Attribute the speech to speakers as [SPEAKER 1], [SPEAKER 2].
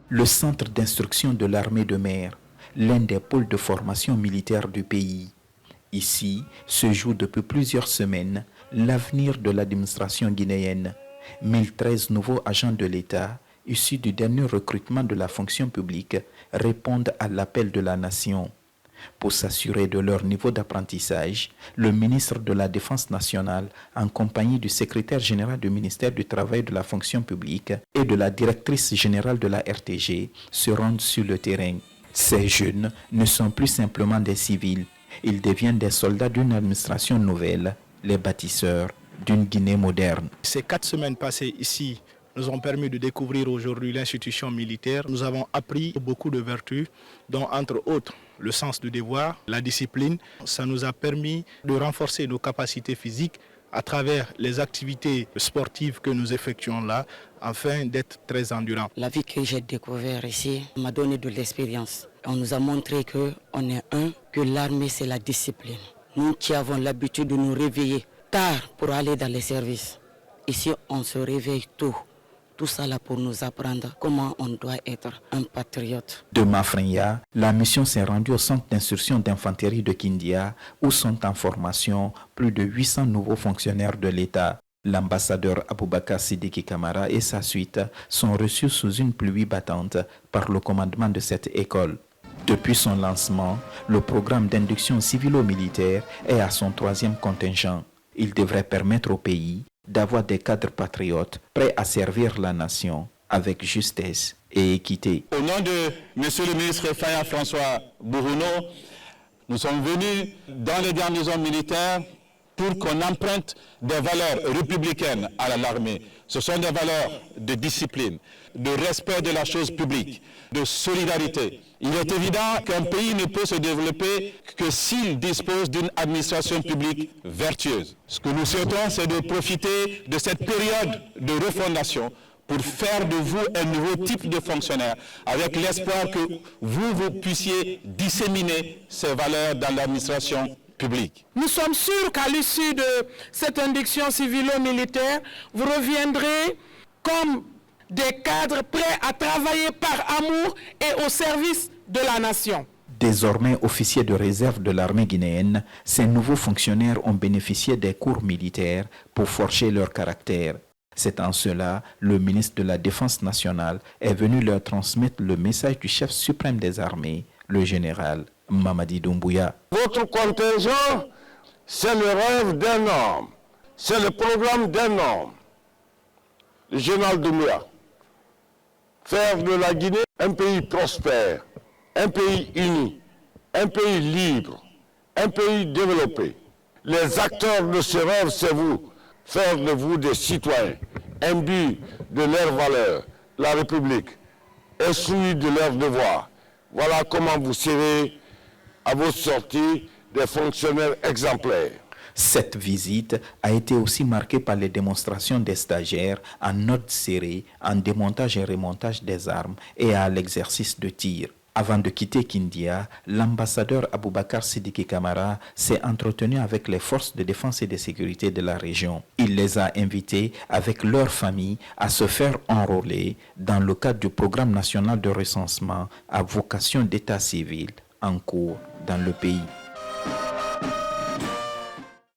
[SPEAKER 1] le centre d'instruction de l'armée de mer, l'un des pôles de formation militaire du pays. Ici se joue depuis plusieurs semaines l'avenir de l'administration guinéenne. 1013 nouveaux agents de l'État, issus du dernier recrutement de la fonction publique, répondent à l'appel de la nation. Pour s'assurer de leur niveau d'apprentissage, le ministre de la Défense nationale, en compagnie du secrétaire général du ministère du Travail et de la fonction publique et de la directrice générale de la RTG, se rendent sur le terrain. Ces jeunes ne sont plus simplement des civils, ils deviennent des soldats d'une administration nouvelle, les bâtisseurs d'une Guinée moderne.
[SPEAKER 2] Ces 4 semaines passées ici nous ont permis de découvrir aujourd'hui l'institution militaire. Nous avons appris beaucoup de vertus, dont entre autres le sens du devoir, la discipline. Ça nous a permis de renforcer nos capacités physiques à travers les activités sportives que nous effectuons là, afin d'être très endurants.
[SPEAKER 3] La vie que j'ai découverte ici m'a donné de l'expérience. On nous a montré qu'on est un, que l'armée c'est la discipline. Nous qui avons l'habitude de nous réveiller tard pour aller dans les services, ici on se réveille tôt. Tout ça là pour nous apprendre comment on doit être un patriote.
[SPEAKER 1] De Mafrenya, la mission s'est rendue au centre d'instruction d'infanterie de Kindia, où sont en formation plus de 800 nouveaux fonctionnaires de l'État. L'ambassadeur Aboubakar Sidiki Kamara et sa suite sont reçus sous une pluie battante par le commandement de cette école. Depuis son lancement, le programme d'induction civilo-militaire est à son 3e contingent. Il devrait permettre au pays d'avoir des cadres patriotes prêts à servir la nation avec justesse et équité.
[SPEAKER 4] Au nom de M. le ministre Faya François Bourouno, nous sommes venus dans les garnisons militaires pour qu'on emprunte des valeurs républicaines à l'armée. Ce sont des valeurs de discipline, de respect de la chose publique, de solidarité. Il est évident qu'un pays ne peut se développer que s'il dispose d'une administration publique vertueuse. Ce que nous souhaitons, c'est de profiter de cette période de refondation pour faire de vous un nouveau type de fonctionnaire, avec l'espoir que vous puissiez disséminer ces valeurs dans l'administration publique.
[SPEAKER 5] Nous sommes sûrs qu'à l'issue de cette induction civilo-militaire, vous reviendrez comme des cadres prêts à travailler par amour et au service de la nation.
[SPEAKER 1] Désormais officiers de réserve de l'armée guinéenne, ces nouveaux fonctionnaires ont bénéficié des cours militaires pour forger leur caractère. C'est en cela, le ministre de la Défense nationale est venu leur transmettre le message du chef suprême des armées, le général Mamadi Doumbouya.
[SPEAKER 6] Votre contingent, c'est le rêve d'un homme, c'est le programme d'un homme, le général Doumbouya. Faire de la Guinée un pays prospère, un pays uni, un pays libre, un pays développé. Les acteurs de ce rêve, c'est vous. Faire de vous des citoyens, imbus de leurs valeurs, la République, instruits de leurs devoirs. Voilà comment vous serez à votre sortie des fonctionnaires exemplaires.
[SPEAKER 1] Cette visite a été aussi marquée par les démonstrations des stagiaires en ordre serré, en démontage et remontage des armes et à l'exercice de tir. Avant de quitter Kindia, l'ambassadeur Aboubakar Sidiki Kamara s'est entretenu avec les forces de défense et de sécurité de la région. Il les a invités, avec leurs familles, à se faire enrôler dans le cadre du programme national de recensement à vocation d'état civil en cours dans le pays.